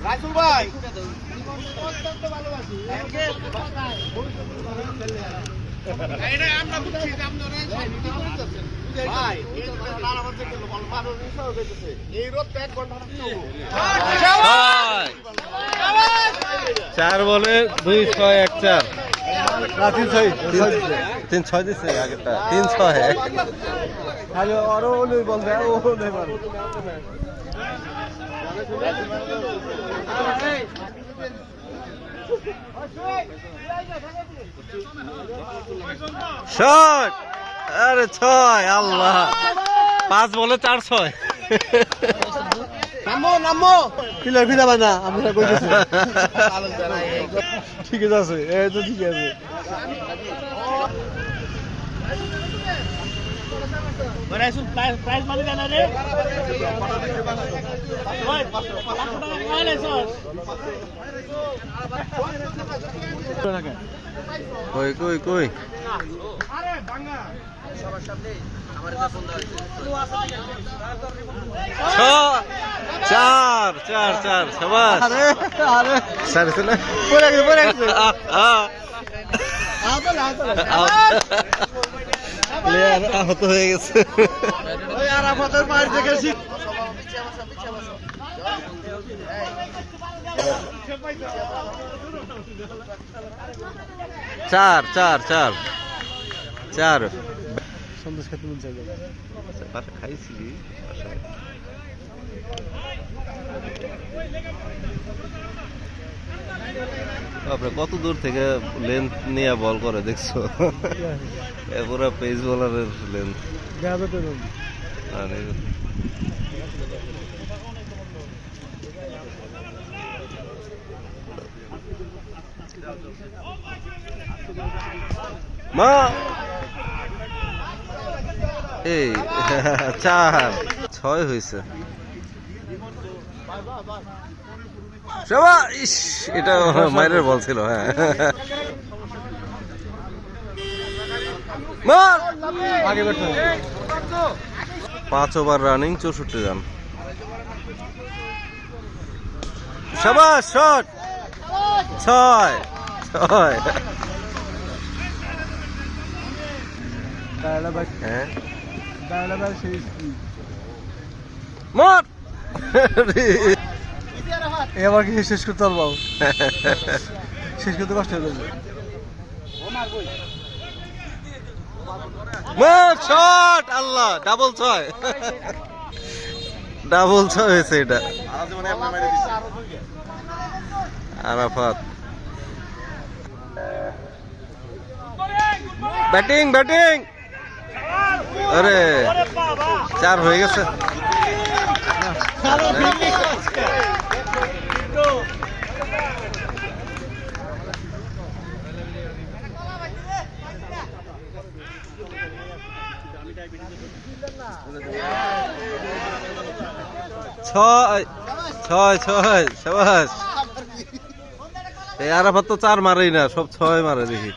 রাসুল ভাই আমরা বুঝছি এই রোদ 1 ঘন্টা 4 বলে 2-6-1-4 3-6 দিচ্ছে আগেরটা 3-6 আরো বল দেয় ও নেই পারো শট আরে 6 আল্লাহ 5 বলে 4-6 নামো ফিলার ফিলাবা না আমরা কইতেছি ঠিক আছে এই তো ঠিক আছে মানে আসুন প্রাইস মানে জানা রে ওই 500 টাকা কইলেছস কই আরে ভাঙা সবার সামনে আমার কাছে ফোন দাও 4 শাবাশ আরে সারছে না পড়ে গেছে প্লেয়ার আহত হয়ে গেছে ওই আরাফাতের মার দেখেছি চার সন্দেশ খেতে মন চাইলো বাসা খাইছিলি বাপরে কত দূর থেকে লেন্থ নিয়ে বল করে দেখছো পুরো পেস বলারের লেন্থ মা এই 4-6 হয়েছে ইস এটা মাইরের বল ছিল হ্যাঁ 5 ওভার রানিং 64 রান শাবাশ শট 6 হ্যাঁ মার এবার কি শেষ করতে পারবো শেষ করতে কষ্ট হয়ে যাবে শট আল্লাহ ডাবল 6 হয়েছে এটা আরাফাত ব্যাটিং আরে 4 হয়ে গেছে ছয় শাবাশ এই আরাফাত তো 4 মারেই না সব 6 মারে দেখি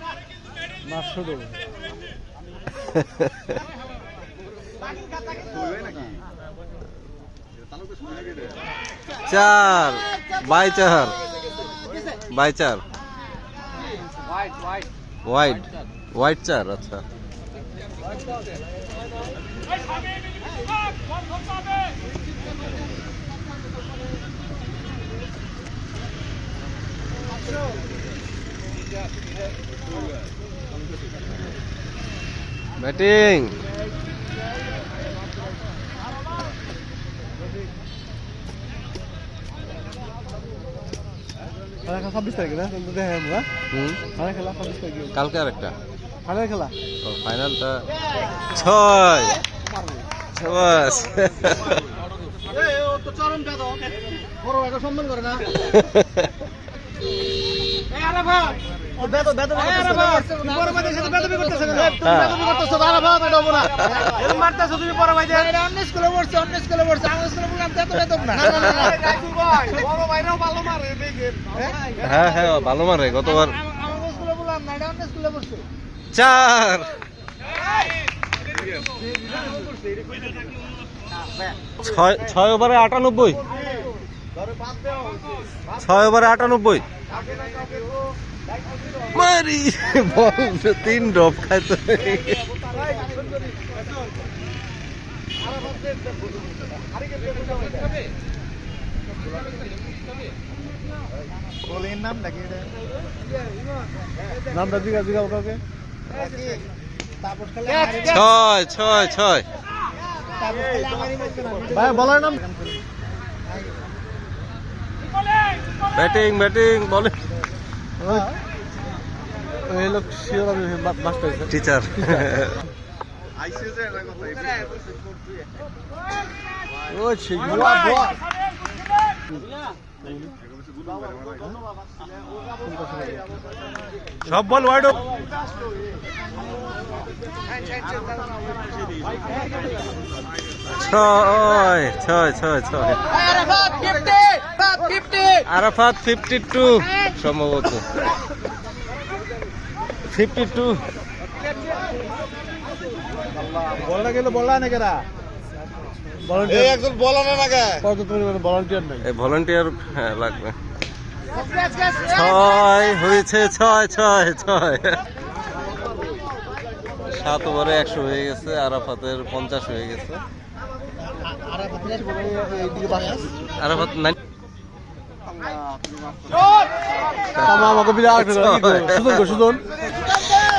4/4 হোয়াইট 4 আচ্ছা ব্যাটিং খেলা 26 তারিখে না দেখেন আমরা খেলা 26 তারিখে কালকে আরেকটা ফাইনাল খেলা ফাইনালটা 6 শাবাশ ও তো চরম দাদা ওকে বড় একটা সম্মান করে না এই আরে ভাই হ্যাঁ হ্যাঁ ভালো মারে গতবার 4 6 ওভারে 98 6 ওভারে 98 মারি বল 3 ড্রপ খাইতো নামটা দিগা দিগা ওকে 6 ভাই বলার নাম ব্যাটিং বলে এই লোক শিওর আমি মাস্টার টিচার ও ছি সব বল ওয়াইড 6 আরাফাত 52 সম্ভবত 52 বলনা গেল বললা না কেরা এই একজন বলানো না কে কত তুমি ভলান্টিয়ার নাই এই ভলান্টিয়ার হ্যাঁ লাগবে 6 হয়েছে 6 7 ওভারে 100 হয়ে গেছে আরাফাতের 50 হয়ে গেছে আরাফাত আমাকে বিরাট সুজন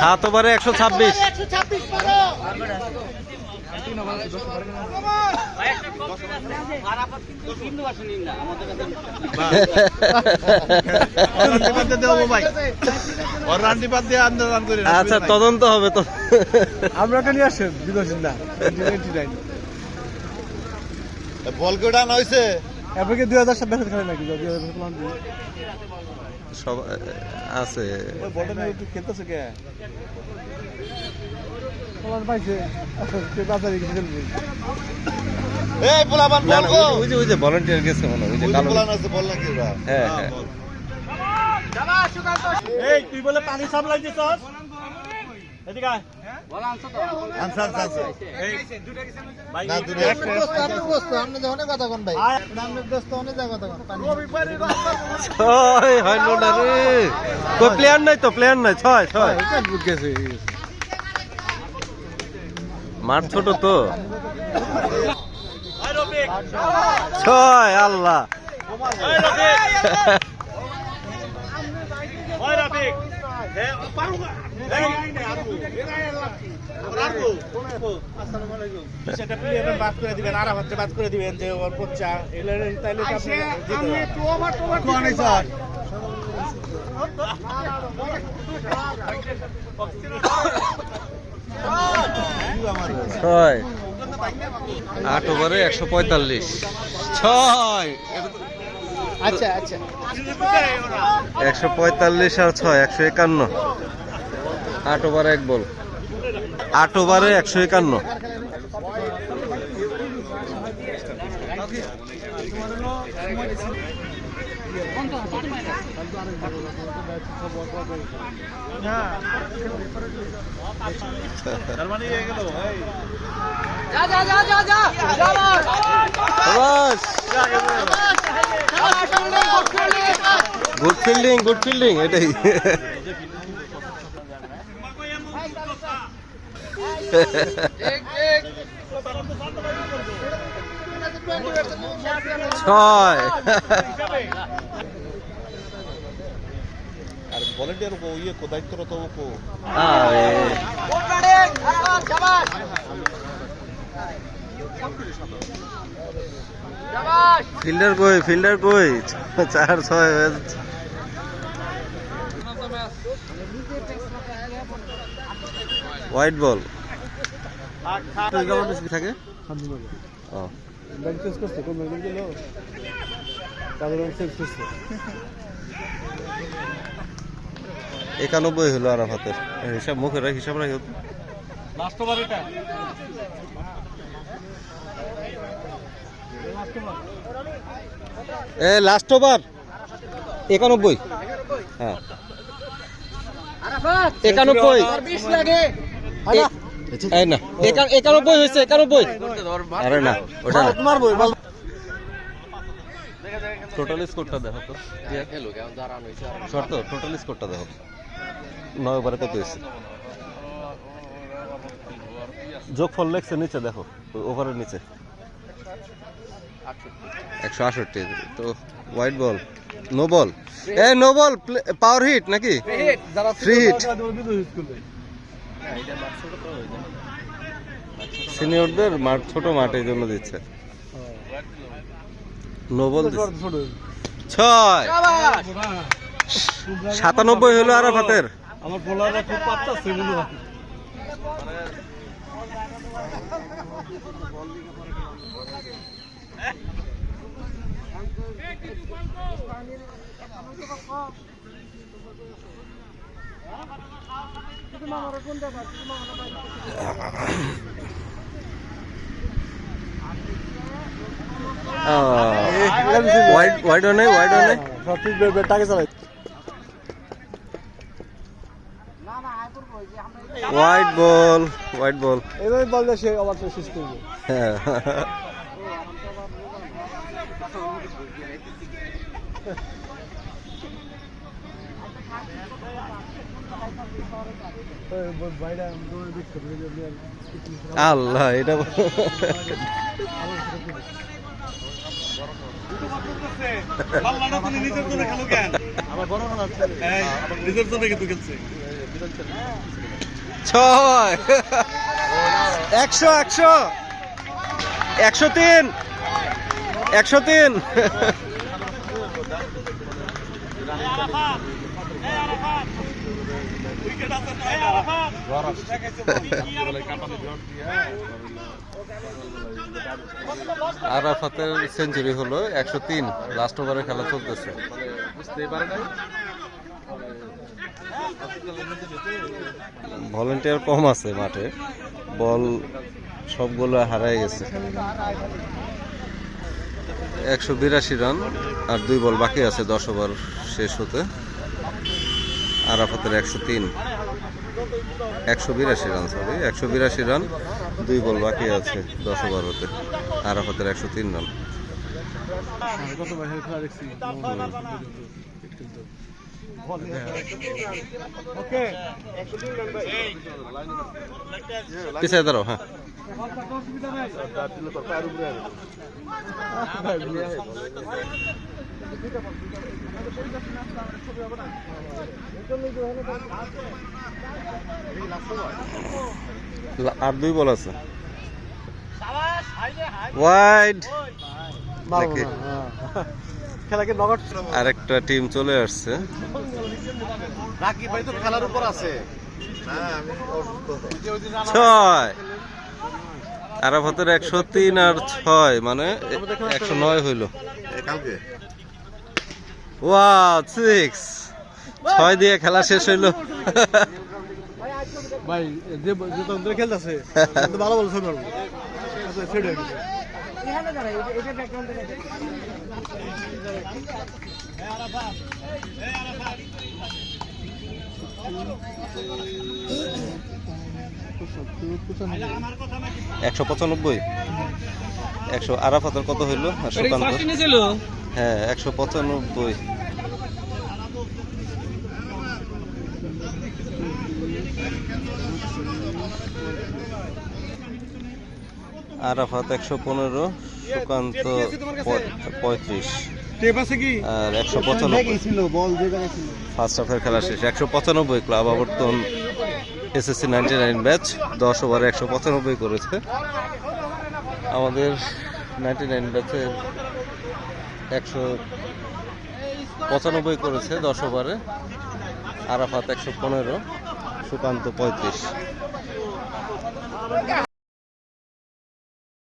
7 ওভারে 126 আচ্ছা তদন্ত হবে তো আমরা কেন আসেন বিদেশিন না বল কেটা নইছে এবারে 2000 বেশি খেলে নাকি 2000 সব আছে বলটা নিয়ে একটু খেলতেছে কে বলার পাইছে কে বাজারে গিয়ে খেলবে এই পোলাবান বল গো ওই যে ভলান্টিয়ার গেছে মনে ওই যে কালো পোলান আছে বল নাকি ওরা হ্যাঁ এই তুই বলে পানি সাপ্লাই দিছস এদিকে আয় বল আনছো তো আনসার এই দুটো গেছে ভাই না দুটো আপনি দোস্ত আপনি যখন কথা কোন ভাই আপনি দোস্ত অনেক জায়গা কথা কোন পানি ওই হইলো না রে কই প্লেয়ার নাই তো প্লেয়ার নাই 6 এটা বুঝ গেছে মাঠ ছোট তো 6 আল্লাহ ওই রফিক এ পারুগা সেটা প্লেয়ার বাদ করে দিবেন আরাফাতকে বাদ করে দিবেন যে ওর পচ্চা এগুলো তাইলে আপনি একটু ওভার কোন স্যার 8 ওভারে 145 6 আচ্ছা আচ্ছা 145 আর 6 151 8 ওভারে 1 বল 8 ওভারে 151 গুড ফিল্ডিং এটাই ছয় আর ভলান্টিয়ার কো ইয়ে কো দায়িত্বরত কো আরে ফিল্ডার কই 4-6 হয়ে যাচ্ছে হোয়াইট বল থাকে ও ব্যাংক চেঞ্জ করছে কোন ব্যাংক গেল তাদের চেঞ্জ করছে 91 হলো আরাফাতের হিসাব মুখে রাখ হিসাব রাখি লাস্ট ওভার এটা লাস্ট ওভার 91 হ্যাঁ 91 লাগে এই না 91 হয়েছে 91 আরে না ওটা না মারবো টোটাল স্কোরটা দেখো তো শর্ত টোটাল স্কোরটা দেখো 9 ওভারে কত হয়েছে যোগফল লেখছে নিচে দেখো ওভারের নিচে 168 তো white ball no ball no ball power hit নাকি ফ্রি হিট সিনিয়রদের মাঠ ছোট মাঠ এই জন্য দিচ্ছে নো বল 97 হলো আরাফাতের আমার বোলাররা খুব পাচ্ছে মনে হয় ওয়াইড নেই সঠিক ব্যাটাকে চালাই হোয়াইট বল এইভাবে বললে সে ওভারটা শেষ করবে হ্যাঁ আল্লাহ এটা ছয় 103 আরাফাতের সেঞ্চুরি হলো 103 লাস্ট ওভারে খেলা চলতেছে ভলেন্টিয়ার কম আছে মাঠে বল সবগুলো হারাই গেছে 182 রান আর 2 বল বাকি আছে 10 ওভার শেষ হতে আরাফাতের 182 রান 182 রান 2 বল বাকি আছে 10 ওভার হতে আরাফাতের 103 রান পিছিয়ে দাঁড়াও হ্যাঁ আর 2 বল আছে ওয়াইড খেলাকে নকআউট আরেকটা টিম চলে আসছে রাকিব ভাই তো খেলার উপর আছে ছয় আরাফাতের 103 আর 6 মানে 109 হইল ওয়াও 6 দিয়ে খেলা শেষ হইলো ভাই যে তন্ত্র খেলতেছে ভালো ভালো শোনাবো সেটা একশো 100 আরাফাতের কত হইলো হ্যাঁ 195 আরাফাত 115 সুকান্ত 35 আর 195 ফার্স্ট হাফের খেলা শেষ 195 ক্লাব আবর্তন এসএসসি 99 ব্যাচ 10 ওভারে 195 করেছে আমাদের 99 ব্যাচের 195 করেছে 10 ওভারে আরাফাত 115 সুকান্ত 35